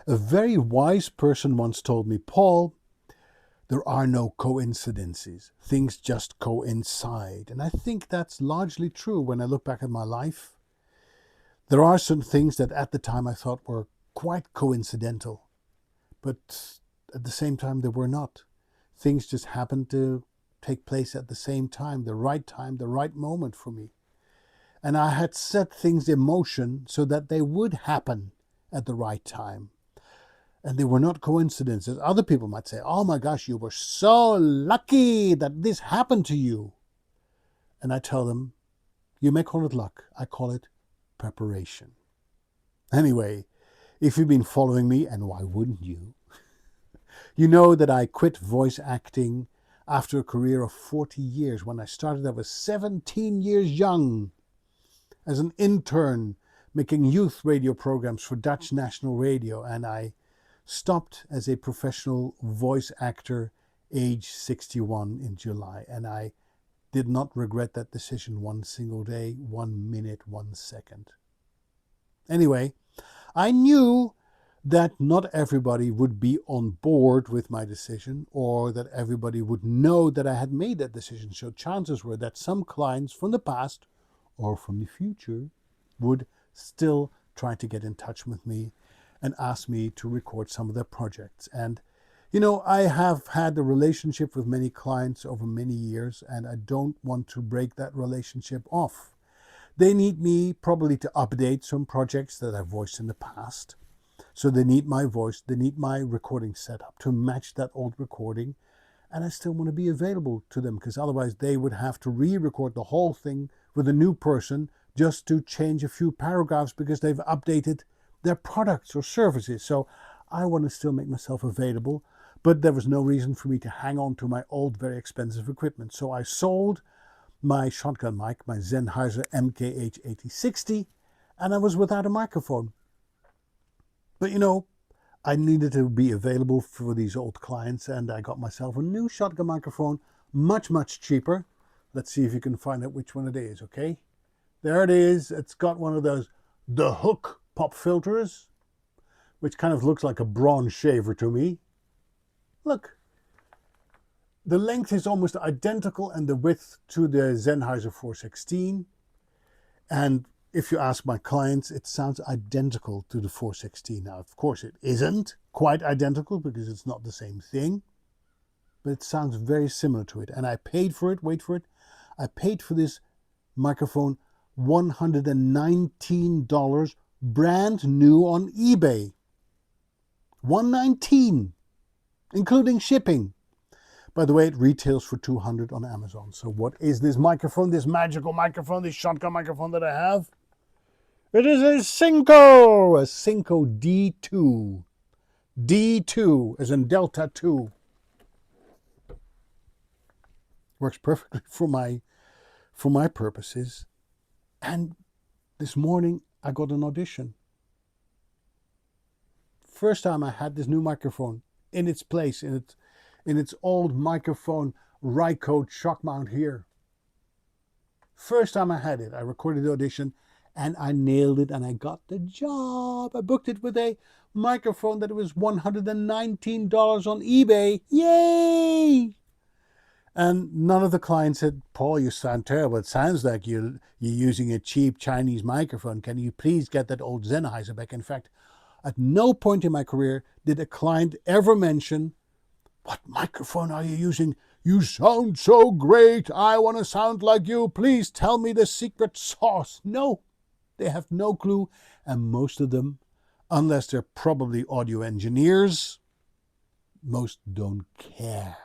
A very wise person once told me, Paul, there are no coincidences. Things just coincide. And I think that's largely true when I look back at my life. There are some things that at the time I thought were quite coincidental, but at the same time they were not. Things just happened to take place at the same time, the right moment for me. And I had set things in motion so that they would happen at the right time. And they were not coincidences. Other people might say, oh my gosh, you were so lucky that this happened to you. And I tell them, you may call it luck. I call it preparation. Anyway, if you've been following me, and why wouldn't you? You know that I quit voice acting after a career of 40 years. When I started, I was 17 years young as an intern making youth radio programs for Dutch National Radio, and I stopped as a professional voice actor age 61 in July, and I did not regret that decision one single day, 1 minute, 1 second. Anyway, I knew that not everybody would be on board with my decision, or that everybody would know that I had made that decision. So chances were that some clients from the past or from the future would still try to get in touch with me and ask me to record some of their projects. And, you know, I have had a relationship with many clients over many years, and I don't want to break that relationship off. They need me probably to update some projects that I've voiced in the past. So they need my voice, they need my recording setup to match that old recording. And I still want to be available to them, because otherwise they would have to re-record the whole thing with a new person just to change a few paragraphs because they've updated their products or services. So I want to still make myself available, but there was no reason for me to hang on to my old, very expensive equipment. So I sold my shotgun mic, my Sennheiser MKH8060, and I was without a microphone. But you know, I needed to be available for these old clients, and I got myself a new shotgun microphone, much, much cheaper. Let's see if you can find out which one it is, okay? There it is. It's got one of those The Hook pop filters, which kind of looks like a bronze shaver to me. Look, the length is almost identical and the width to the Sennheiser 416. And if you ask my clients, it sounds identical to the 416. Now, of course, it isn't quite identical because it's not the same thing, but it sounds very similar to it. And I paid for it, wait for it, I paid for this microphone $119, brand new on eBay. $119, including shipping. By the way, it retails for $200 on Amazon. So what is this microphone, this magical microphone, this shotgun microphone that I have? It is a Synco D2. D2 as in Delta 2. Works perfectly for my purposes. And this morning I got an audition. First time I had this new microphone in its place, in its old microphone Rycote shock mount here. First time I had it, I recorded the audition and I nailed it and I got the job. I booked it with a microphone that was $119 on eBay. Yay! And none of the clients said, Paul, you sound terrible. It sounds like you're using a cheap Chinese microphone. Can you please get that old Sennheiser back? In fact, at no point in my career did a client ever mention, what microphone are you using? You sound so great. I want to sound like you. Please tell me the secret sauce. No, they have no clue. And most of them, unless they're probably audio engineers, most don't care.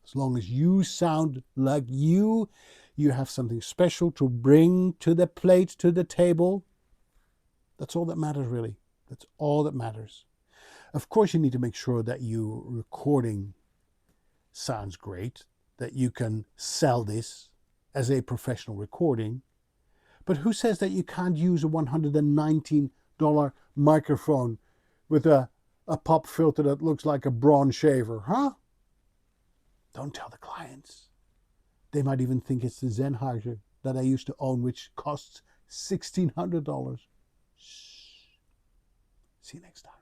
As long as you sound like you have something special to bring to the plate, to the table. That's all that matters, really. That's all that matters. Of course, you need to make sure that your recording sounds great, that you can sell this as a professional recording. But who says that you can't use a $119 microphone with a pop filter that looks like a bronze shaver, huh? Don't tell the clients. They might even think it's the Sennheiser that I used to own, which costs $1,600. Shh. See you next time.